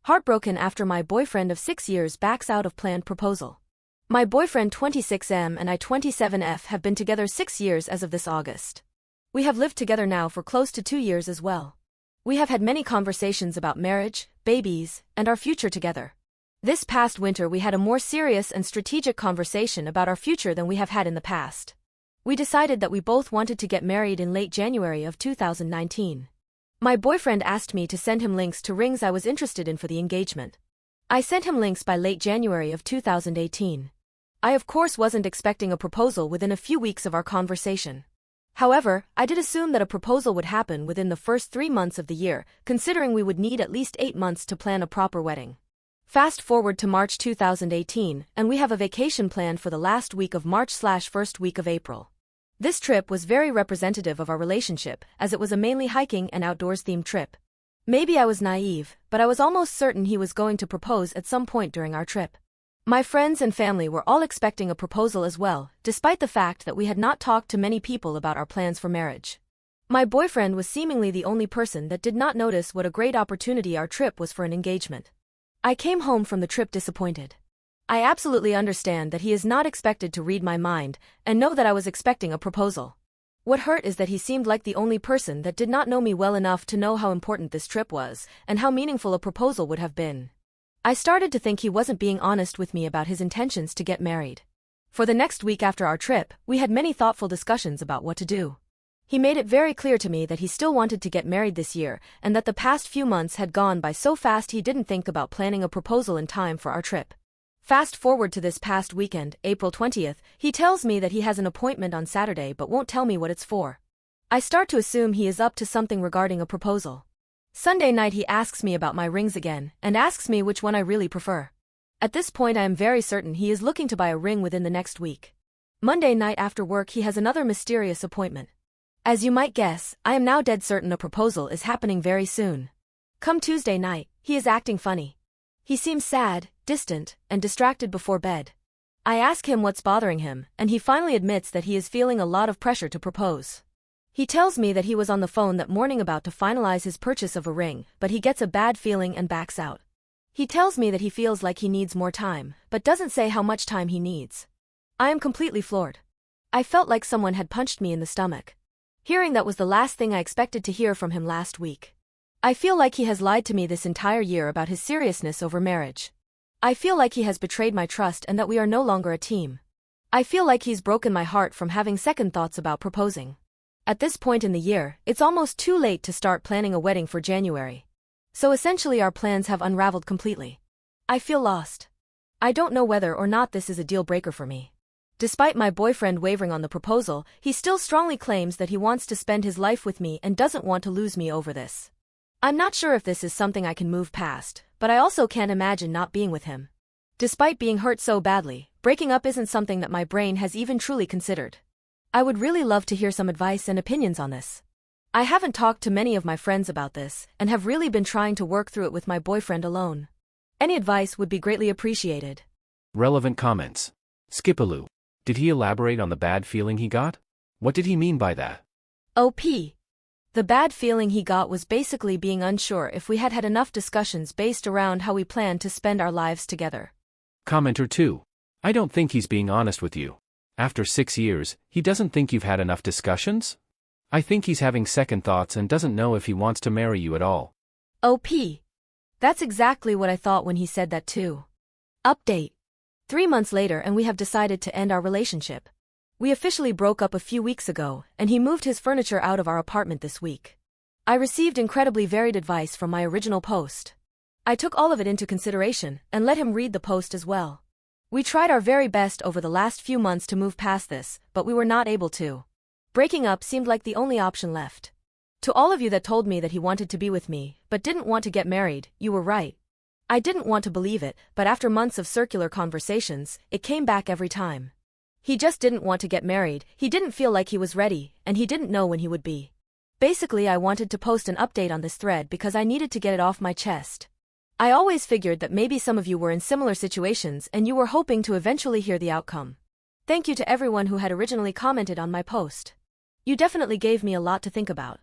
Heartbroken after my boyfriend of 6 years backs out of planned proposal. My boyfriend 26M and I 27F have been together 6 years as of this August. We have lived together now for close to 2 years as well. We have had many conversations about marriage, babies, and our future together. This past winter we had a more serious and strategic conversation about our future than we have had in the past. We decided that we both wanted to get married in late January of 2019. My boyfriend asked me to send him links to rings I was interested in for the engagement. I sent him links by late January of 2018. I of course wasn't expecting a proposal within a few weeks of our conversation. However, I did assume that a proposal would happen within the first 3 months of the year, considering we would need at least 8 months to plan a proper wedding. Fast forward to March 2018, and we have a vacation planned for the last week of March/first week of April. This trip was very representative of our relationship, as it was a mainly hiking and outdoors-themed trip. Maybe I was naive, but I was almost certain he was going to propose at some point during our trip. My friends and family were all expecting a proposal as well, despite the fact that we had not talked to many people about our plans for marriage. My boyfriend was seemingly the only person that did not notice what a great opportunity our trip was for an engagement. I came home from the trip disappointed. I absolutely understand that he is not expected to read my mind, and know that I was expecting a proposal. What hurt is that he seemed like the only person that did not know me well enough to know how important this trip was, and how meaningful a proposal would have been. I started to think he wasn't being honest with me about his intentions to get married. For the next week after our trip, we had many thoughtful discussions about what to do. He made it very clear to me that he still wanted to get married this year, and that the past few months had gone by so fast he didn't think about planning a proposal in time for our trip. Fast forward to this past weekend, April 20th, he tells me that he has an appointment on Saturday but won't tell me what it's for. I start to assume he is up to something regarding a proposal. Sunday night he asks me about my rings again, and asks me which one I really prefer. At this point I am very certain he is looking to buy a ring within the next week. Monday night after work he has another mysterious appointment. As you might guess, I am now dead certain a proposal is happening very soon. Come Tuesday night, he is acting funny. He seems sad, distant, and distracted before bed. I ask him what's bothering him, and he finally admits that he is feeling a lot of pressure to propose. He tells me that he was on the phone that morning about to finalize his purchase of a ring, but he gets a bad feeling and backs out. He tells me that he feels like he needs more time, but doesn't say how much time he needs. I am completely floored. I felt like someone had punched me in the stomach. Hearing that was the last thing I expected to hear from him last week. I feel like he has lied to me this entire year about his seriousness over marriage. I feel like he has betrayed my trust and that we are no longer a team. I feel like he's broken my heart from having second thoughts about proposing. At this point in the year, it's almost too late to start planning a wedding for January. So essentially our plans have unraveled completely. I feel lost. I don't know whether or not this is a deal breaker for me. Despite my boyfriend wavering on the proposal, he still strongly claims that he wants to spend his life with me and doesn't want to lose me over this. I'm not sure if this is something I can move past, but I also can't imagine not being with him. Despite being hurt so badly, breaking up isn't something that my brain has even truly considered. I would really love to hear some advice and opinions on this. I haven't talked to many of my friends about this, and have really been trying to work through it with my boyfriend alone. Any advice would be greatly appreciated. Relevant comments. Skipaloo. Did he elaborate on the bad feeling he got? What did he mean by that? OP. The bad feeling he got was basically being unsure if we had had enough discussions based around how we planned to spend our lives together. Commenter 2. I don't think he's being honest with you. After 6 years, he doesn't think you've had enough discussions? I think he's having second thoughts and doesn't know if he wants to marry you at all. OP. That's exactly what I thought when he said that too. Update. 3 months later and we have decided to end our relationship. We officially broke up a few weeks ago, and he moved his furniture out of our apartment this week. I received incredibly varied advice from my original post. I took all of it into consideration, and let him read the post as well. We tried our very best over the last few months to move past this, but we were not able to. Breaking up seemed like the only option left. To all of you that told me that he wanted to be with me, but didn't want to get married, you were right. I didn't want to believe it, but after months of circular conversations, it came back every time. He just didn't want to get married, he didn't feel like he was ready, and he didn't know when he would be. Basically I wanted to post an update on this thread because I needed to get it off my chest. I always figured that maybe some of you were in similar situations and you were hoping to eventually hear the outcome. Thank you to everyone who had originally commented on my post. You definitely gave me a lot to think about.